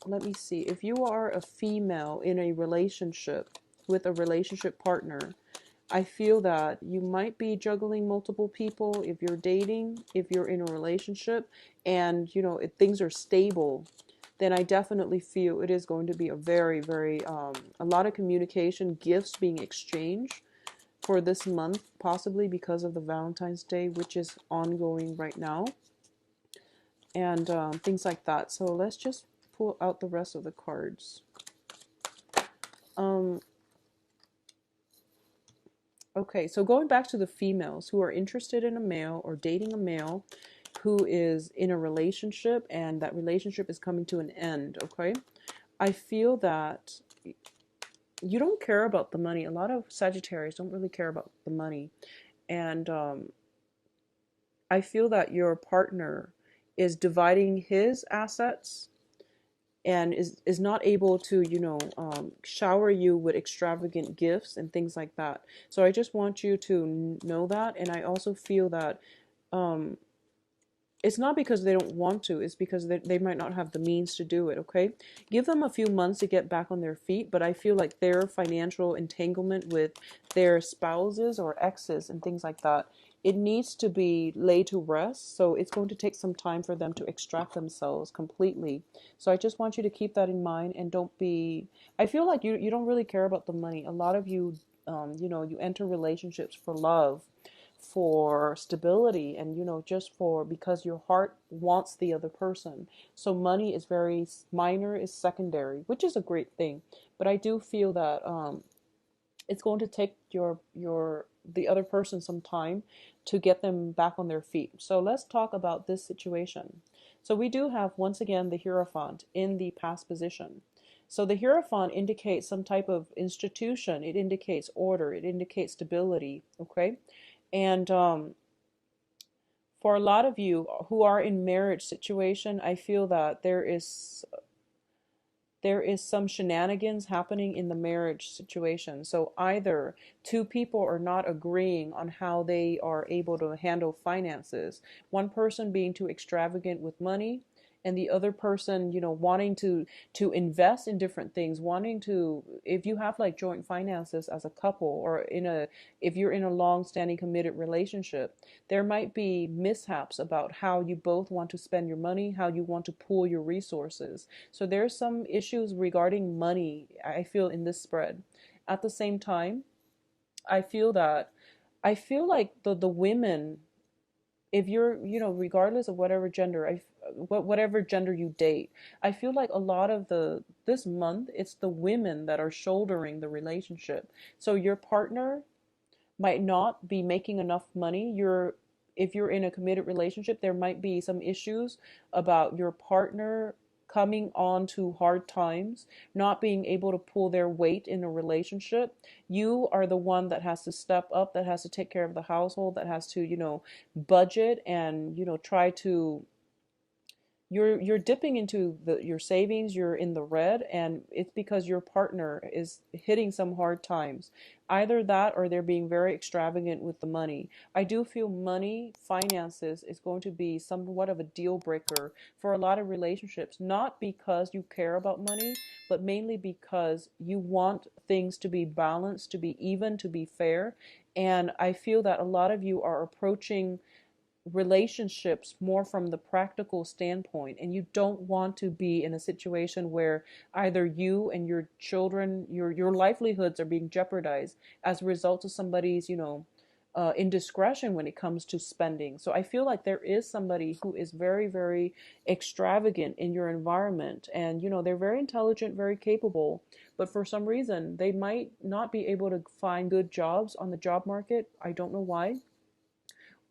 let me see. If you are a female in a relationship with a relationship partner, I feel that you might be juggling multiple people if you're dating, if you're in a relationship, and if things are stable, then I definitely feel it is going to be a very, very, a lot of communication, gifts being exchanged for this month, possibly because of the Valentine's Day, which is ongoing right now, and things like that. So let's just pull out the rest of the cards. Um, okay, so going back to the females who are interested in a male or dating a male who is in a relationship and that relationship is coming to an end, okay? I feel that you don't care about the money. A lot of Sagittarius don't really care about the money. And I feel that your partner is dividing his assets and is not able to shower you with extravagant gifts and things like that. So I just want you to know that. And I also feel that um, it's not because they don't want to, it's because they might not have the means to do it. Okay, give them a few months to get back on their feet, but I feel like their financial entanglement with their spouses or exes and things like that, it needs to be laid to rest. So it's going to take some time for them to extract themselves completely. So I just want you to keep that in mind, and don't be, I feel like you don't really care about the money. A lot of you, you enter relationships for love, for stability, and just for because your heart wants the other person. So money is very minor, is secondary, which is a great thing. But I do feel that it's going to take your the other person some time to get them back on their feet. So let's talk about this situation. So we do have, once again, the Hierophant in the past position. So the Hierophant indicates some type of institution, it indicates order, it indicates stability, okay? And for a lot of you who are in marriage situation, I feel that there is some shenanigans happening in the marriage situation. So either two people are not agreeing on how they are able to handle finances, one person being too extravagant with money, and the other person, wanting to invest in different things, wanting to, if you have like joint finances as a couple, or if you're in a long-standing committed relationship, there might be mishaps about how you both want to spend your money, how you want to pool your resources. So there's some issues regarding money, I feel, in this spread. At the same time, I feel that I feel like the women, if you're, regardless of whatever gender, whatever gender you date, I feel like a lot of this month, it's the women that are shouldering the relationship. So your partner might not be making enough money. If you're in a committed relationship, there might be some issues about your partner coming on to hard times, not being able to pull their weight in a relationship. You are the one that has to step up, that has to take care of the household, that has to, budget and, try to, you're dipping into your savings, you're in the red, and it's because your partner is hitting some hard times. Either that, or they're being very extravagant with the money. I do feel money, finances, is going to be somewhat of a deal breaker for a lot of relationships, not because you care about money, but mainly because you want things to be balanced, to be even, to be fair. And I feel that a lot of you are approaching relationships more from the practical standpoint, and you don't want to be in a situation where either you and your children, your livelihoods are being jeopardized as a result of somebody's indiscretion when it comes to spending. So I feel like there is somebody who is very, very extravagant in your environment, and they're very intelligent, very capable, but for some reason they might not be able to find good jobs on the job market. I don't know why,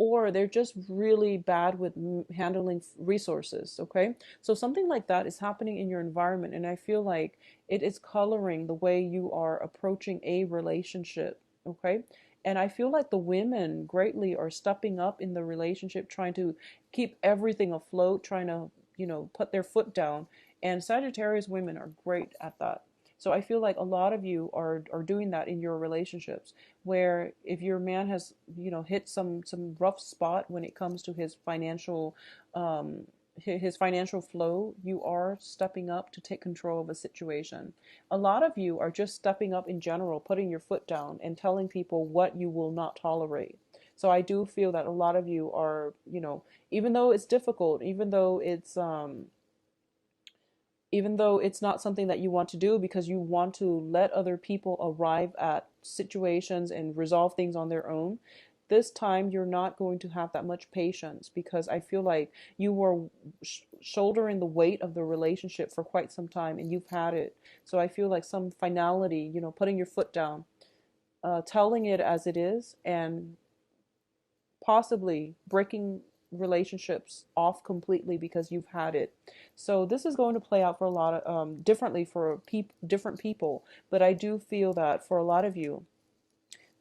or they're just really bad with handling resources. Okay, so something like that is happening in your environment, and I feel like it is coloring the way you are approaching a relationship. Okay, and I feel like the women greatly are stepping up in the relationship, trying to keep everything afloat, trying to put their foot down, and Sagittarius women are great at that. So I feel like a lot of you are doing that in your relationships, where if your man has hit some rough spot when it comes to his financial his financial flow, you are stepping up to take control of a situation. A lot of you are just stepping up in general, putting your foot down and telling people what you will not tolerate. So I do feel that a lot of you are, even though it's difficult, even though it's not something that you want to do because you want to let other people arrive at situations and resolve things on their own, this time you're not going to have that much patience because I feel like you were shouldering the weight of the relationship for quite some time and you've had it. So I feel like some finality, putting your foot down, telling it as it is, and possibly breaking relationships off completely because you've had it. So this is going to play out for a lot of differently for different people, but I do feel that for a lot of you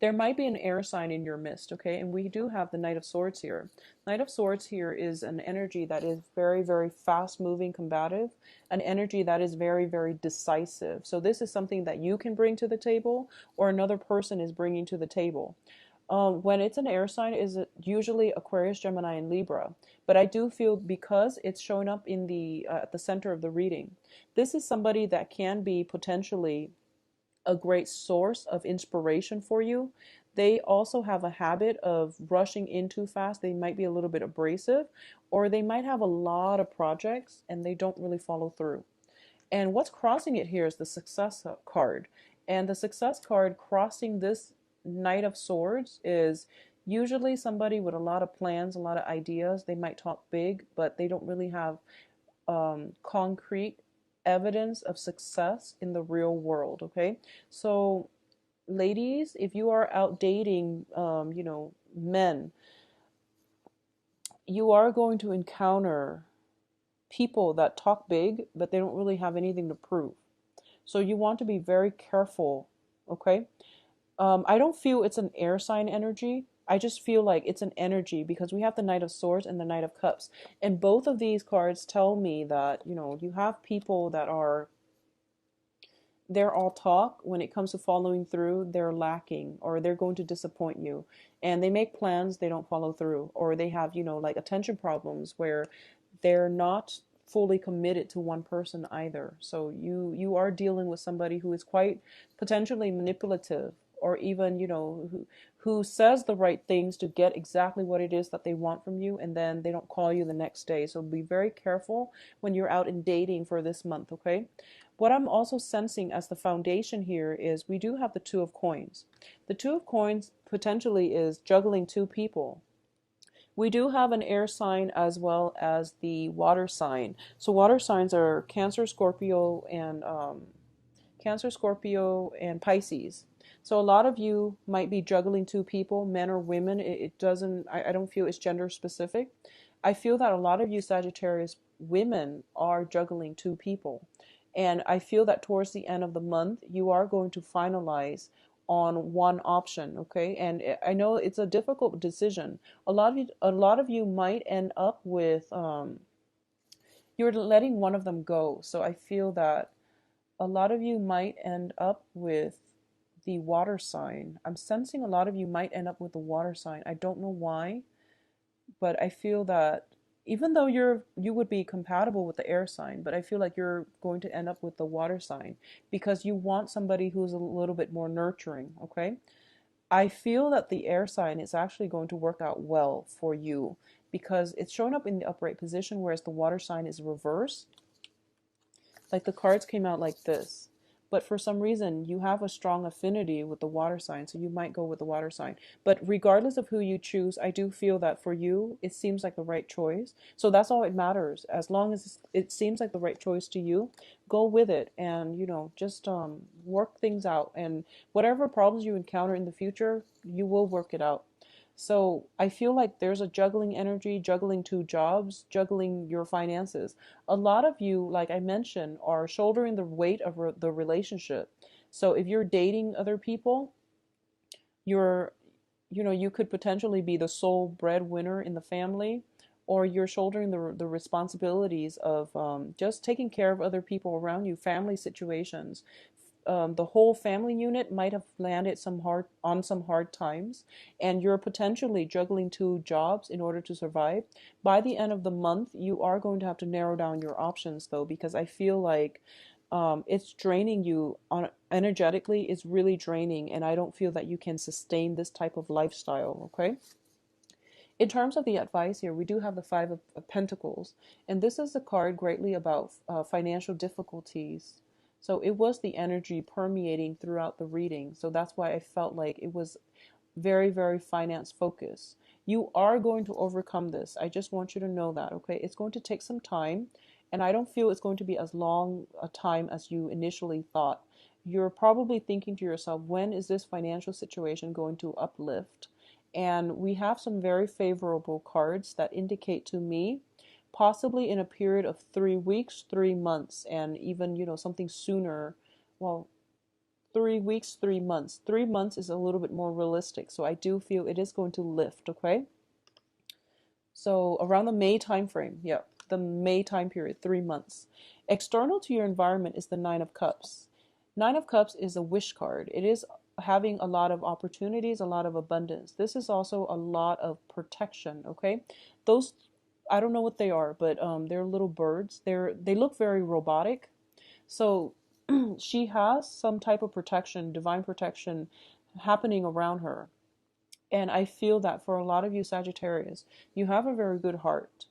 there might be an air sign in your midst, okay? And we do have the Knight of Swords here. Knight of Swords here is an energy that is very, very fast moving, combative, an energy that is very, very decisive. So this is something that you can bring to the table or another person is bringing to the table. When it's an air sign, is usually Aquarius, Gemini, and Libra. But I do feel because it's showing up in the at the center of the reading, this is somebody that can be potentially a great source of inspiration for you. They also have a habit of rushing in too fast. They might be a little bit abrasive, or they might have a lot of projects and they don't really follow through. And what's crossing it here is the success card. And the success card crossing this Knight of Swords is usually somebody with a lot of plans, a lot of ideas. They might talk big, but they don't really have concrete evidence of success in the real world. Okay, so ladies, if you are out dating, men, you are going to encounter people that talk big, but they don't really have anything to prove. So you want to be very careful. Okay, I don't feel it's an air sign energy. I just feel like it's an energy because we have the Knight of Swords and the Knight of Cups. And both of these cards tell me that, you have people that they're all talk. When it comes to following through, they're lacking or they're going to disappoint you. And they make plans, they don't follow through. Or they have, like attention problems where they're not fully committed to one person either. So you are dealing with somebody who is quite potentially manipulative or even, who says the right things to get exactly what it is that they want from you and then they don't call you the next day. So be very careful when you're out in dating for this month, okay? What I'm also sensing as the foundation here is we do have the Two of Coins. The Two of Coins potentially is juggling two people. We do have an air sign as well as the water sign. So water signs are Cancer, Scorpio, and Pisces. So a lot of you might be juggling two people, men or women. It doesn't, I don't feel it's gender specific. I feel that a lot of you Sagittarius women are juggling two people. And I feel that towards the end of the month, you are going to finalize on one option, okay? And I know it's a difficult decision. A lot of you might end up with you're letting one of them go. So I feel that a lot of you might end up with the water sign. I'm sensing a lot of you might end up with the water sign. I don't know why, but I feel that even though you would be compatible with the air sign, but I feel like you're going to end up with the water sign because you want somebody who's a little bit more nurturing, okay? I feel that the air sign is actually going to work out well for you because it's showing up in the upright position, whereas the water sign is reversed. Like the cards came out like this. But for some reason, you have a strong affinity with the water sign, so you might go with the water sign. But regardless of who you choose, I do feel that for you, it seems like the right choice. So that's all it matters. As long as it seems like the right choice to you, go with it and, just work things out. And whatever problems you encounter in the future, you will work it out. So I feel like there's a juggling energy, juggling two jobs, juggling your finances. A lot of you, like I mentioned, are shouldering the weight of the relationship. So if you're dating other people, you're, you could potentially be the sole breadwinner in the family, or you're shouldering the responsibilities of just taking care of other people around you, family situations, the whole family unit might have landed some hard times, and you're potentially juggling two jobs in order to survive. By the end of the month, you are going to have to narrow down your options, though, because I feel like it's draining you on energetically. It's really draining, and I don't feel that you can sustain this type of lifestyle. Okay. In terms of the advice here, we do have the Five of Pentacles, and this is a card greatly about financial difficulties. So it was the energy permeating throughout the reading. So that's why I felt like it was very, very finance focused. You are going to overcome this. I just want you to know that, okay? It's going to take some time, and I don't feel it's going to be as long a time as you initially thought. You're probably thinking to yourself, when is this financial situation going to uplift? And we have some very favorable cards that indicate to me possibly in a period of 3 weeks, 3 months, and even, something sooner. Well, 3 weeks, 3 months. 3 months is a little bit more realistic. So I do feel it is going to lift, okay? So around the May time frame, yeah, the May time period, 3 months. External to your environment is the Nine of Cups. Nine of Cups is a wish card. It is having a lot of opportunities, a lot of abundance. This is also a lot of protection, okay? Those, I don't know what they are, but they're little birds. They look very robotic. So she has some type of protection, divine protection happening around her. And I feel that for a lot of you Sagittarius, you have a very good heart.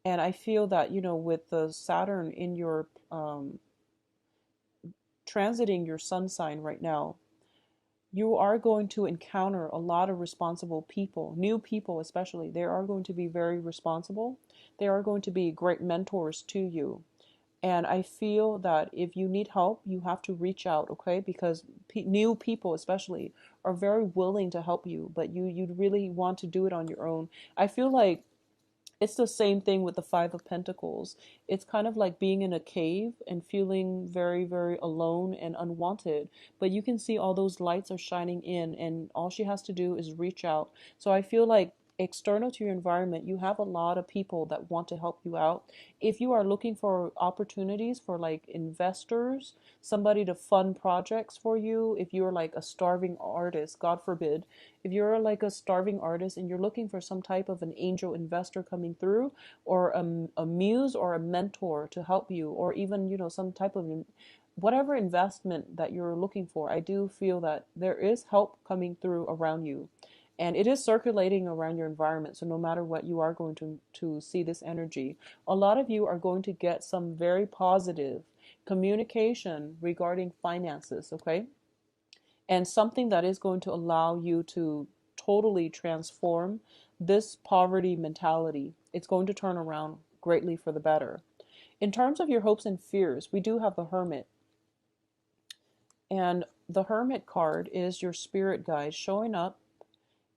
And I feel that, with the Saturn in your transiting your sun sign right now, you are going to encounter a lot of responsible people, new people especially. They are going to be very responsible. They are going to be great mentors to you. And I feel that if you need help, you have to reach out, okay? Because new people, especially, are very willing to help you, but you really want to do it on your own. I feel like it's the same thing with the Five of Pentacles. It's kind of like being in a cave and feeling very, very alone and unwanted. But you can see all those lights are shining in, and all she has to do is reach out. So I feel like external to your environment, you have a lot of people that want to help you out. If you are looking for opportunities for like investors, somebody to fund projects for you, if you're like a starving artist, God forbid, if you're like a starving artist and you're looking for some type of an angel investor coming through, or a muse or a mentor to help you, or even, some type of whatever investment that you're looking for, I do feel that there is help coming through around you. And it is circulating around your environment. So no matter what, you are going to see this energy. A lot of you are going to get some very positive communication regarding finances, okay? And something that is going to allow you to totally transform this poverty mentality. It's going to turn around greatly for the better. In terms of your hopes and fears, we do have the Hermit. And the Hermit card is your spirit guide showing up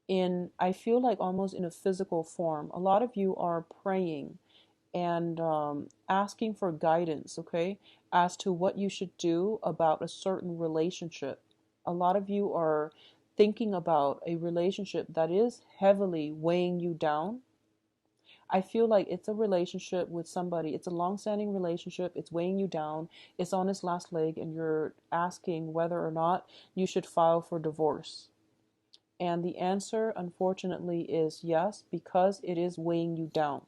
in, I feel like almost in a physical form. A lot of you are praying and asking for guidance, okay, as to what you should do about a certain relationship. A lot of you are thinking about a relationship that is heavily weighing you down. I feel like it's a relationship with somebody. It's a long-standing relationship. It's weighing you down. It's on its last leg, and you're asking whether or not you should file for divorce. And the answer, unfortunately, is yes, because it is weighing you down.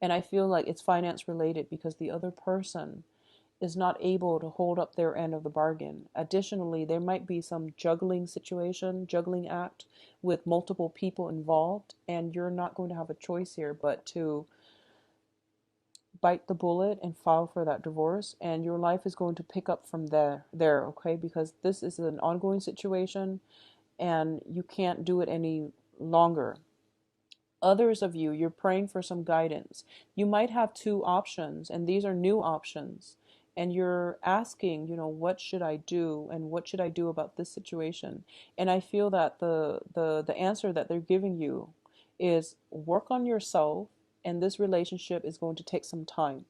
And I feel like it's finance related because the other person is not able to hold up their end of the bargain. Additionally, there might be some juggling situation, juggling act with multiple people involved, and you're not going to have a choice here but to bite the bullet and file for that divorce, and your life is going to pick up from there, okay? Because this is an ongoing situation and you can't do it any longer. Others of you, you're praying for some guidance. You might have two options, and these are new options. And you're asking, what should I do, and what should I do about this situation? And I feel that the answer that they're giving you is work on yourself, and this relationship is going to take some time.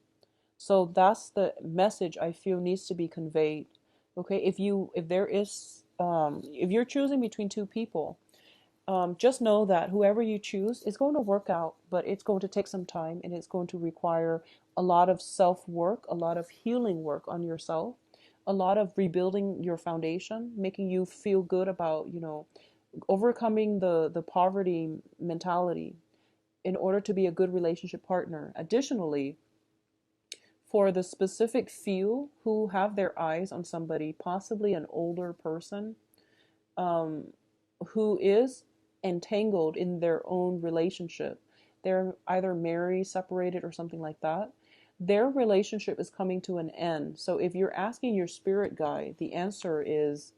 So that's the message I feel needs to be conveyed. Okay, if you're choosing between two people, just know that whoever you choose is going to work out, but it's going to take some time, and it's going to require a lot of self work, a lot of healing work on yourself. a lot of rebuilding your foundation, making you feel good about, overcoming the poverty mentality in order to be a good relationship partner. Additionally, for the specific few who have their eyes on somebody, possibly an older person, um, who is entangled in their own relationship. They're either married, separated, or something like that. Their relationship is coming to an end. So if you're asking your spirit guide, the answer is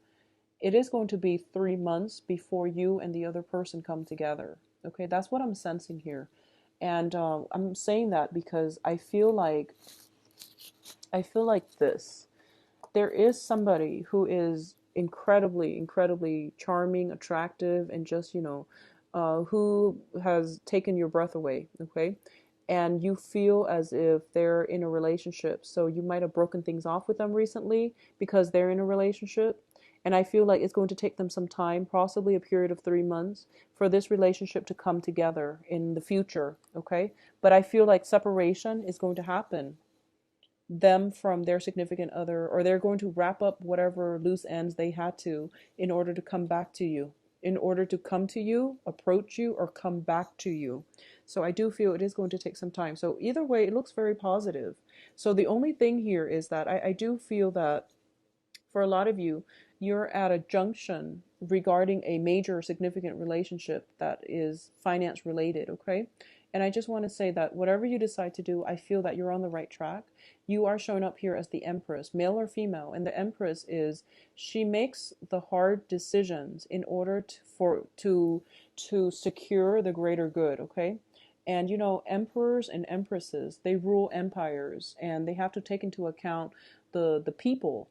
it is going to be 3 months before you and the other person come together. Okay, that's what I'm sensing here. And I'm saying that because I feel like this. There is somebody who is incredibly, incredibly charming, attractive, and just, who has taken your breath away, okay? And you feel as if they're in a relationship. So you might have broken things off with them recently because they're in a relationship. And I feel like it's going to take them some time, possibly a period of 3 months, for this relationship to come together in the future, okay? But I feel like separation is going to happen, them from their significant other, or they're going to wrap up whatever loose ends they had to in order to come back to you, in order to come to you, approach you, or come back to you. So I do feel it is going to take some time. So either way, it looks very positive. So the only thing here is that I do feel that for a lot of you, you're at a junction regarding a major significant relationship that is finance related, okay? And I just want to say that whatever you decide to do, I feel that you're on the right track. You are showing up here as the Empress, male or female, and the Empress is, she makes the hard decisions in order to secure the greater good, okay? And emperors and empresses, they rule empires, and they have to take into account the people.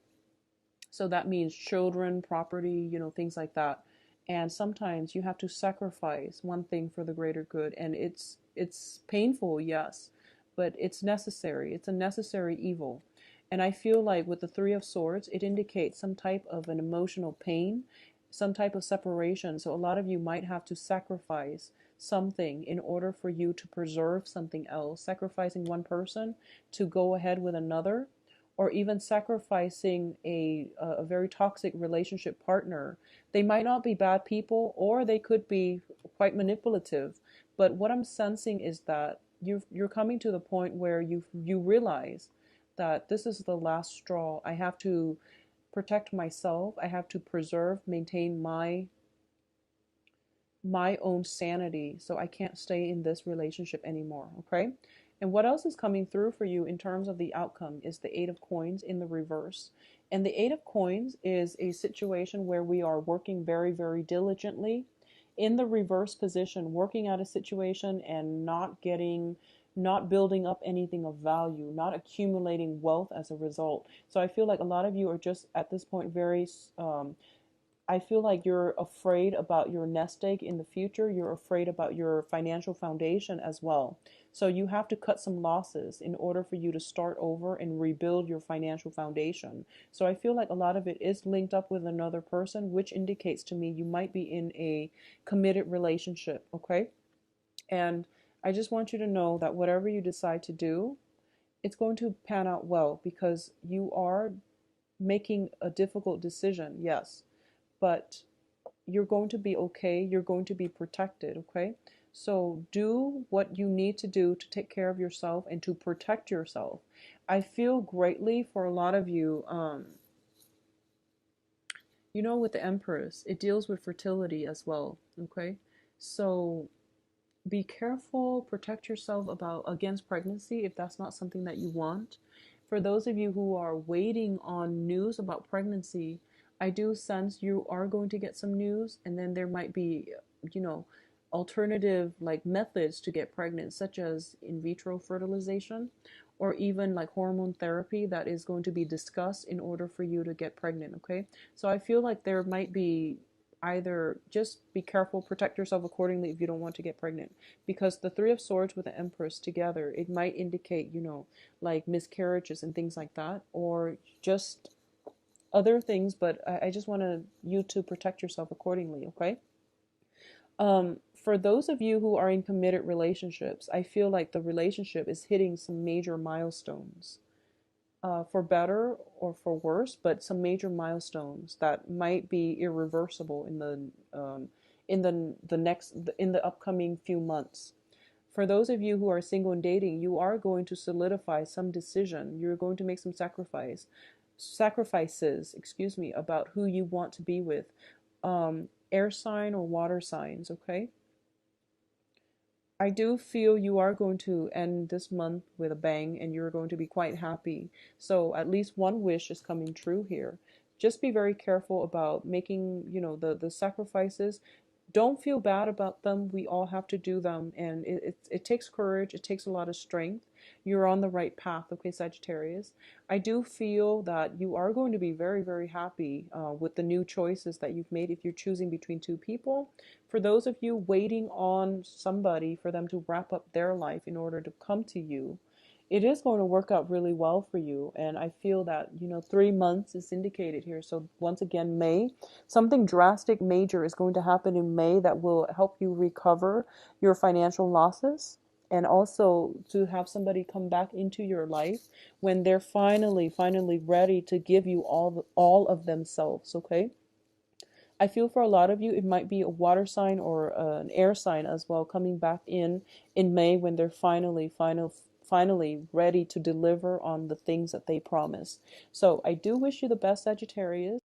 So that means children, property, things like that. And sometimes you have to sacrifice one thing for the greater good. And it's painful, yes, but it's necessary. It's a necessary evil. And I feel like with the Three of Swords, it indicates some type of an emotional pain, some type of separation. So a lot of you might have to sacrifice something in order for you to preserve something else, sacrificing one person to go ahead with another, or even sacrificing a very toxic relationship partner. They might not be bad people, or they could be quite manipulative. But what I'm sensing is that you're coming to the point where you realize that this is the last straw. I have to protect myself. I have to preserve, maintain my own sanity, so I can't stay in this relationship anymore, okay? And what else is coming through for you in terms of the outcome is the Eight of Coins in the reverse. And the Eight of Coins is a situation where we are working very, very diligently in the reverse position, working at a situation and not building up anything of value, not accumulating wealth as a result. So I feel like a lot of you are just at this point very I feel like you're afraid about your nest egg in the future. You're afraid about your financial foundation as well. So you have to cut some losses in order for you to start over and rebuild your financial foundation. So I feel like a lot of it is linked up with another person, which indicates to me you might be in a committed relationship, okay? And I just want you to know that whatever you decide to do, it's going to pan out well, because you are making a difficult decision, yes, but you're going to be okay. You're going to be protected, okay? So do what you need to do to take care of yourself and to protect yourself. I feel greatly for a lot of you, with the Empress, it deals with fertility as well, okay? So be careful, protect yourself against pregnancy if that's not something that you want. For those of you who are waiting on news about pregnancy, I do sense you are going to get some news, and then there might be, you know, alternative like methods to get pregnant, such as in vitro fertilization, or even like hormone therapy that is going to be discussed in order for you to get pregnant, okay? So I feel like there might be either just be careful, protect yourself accordingly if you don't want to get pregnant. Because the Three of Swords with the Empress together, it might indicate, like miscarriages and things like that, or just other things, but I just want you to protect yourself accordingly, okay? For those of you who are in committed relationships, I feel like the relationship is hitting some major milestones. for better or for worse, but some major milestones that might be irreversible in the upcoming few months. For those of you who are single and dating, you are going to solidify some decision. You're going to make some sacrifices, excuse me, about who you want to be with. Air sign or water signs, okay? I do feel you are going to end this month with a bang and you're going to be quite happy. So at least one wish is coming true here. Just be very careful about making, the sacrifices. Don't feel bad about them. We all have to do them. And it takes courage. It takes a lot of strength. You're on the right path, okay, Sagittarius. I do feel that you are going to be very, very happy with the new choices that you've made if you're choosing between two people. For those of you waiting on somebody for them to wrap up their life in order to come to you, it is going to work out really well for you. And I feel that, 3 months is indicated here. So once again, May, something drastic major is going to happen in May that will help you recover your financial losses. And also to have somebody come back into your life when they're finally ready to give you all of themselves, okay? I feel for a lot of you, it might be a water sign or an air sign as well coming back in May when they're finally ready to deliver on the things that they promise. So I do wish you the best, Sagittarius.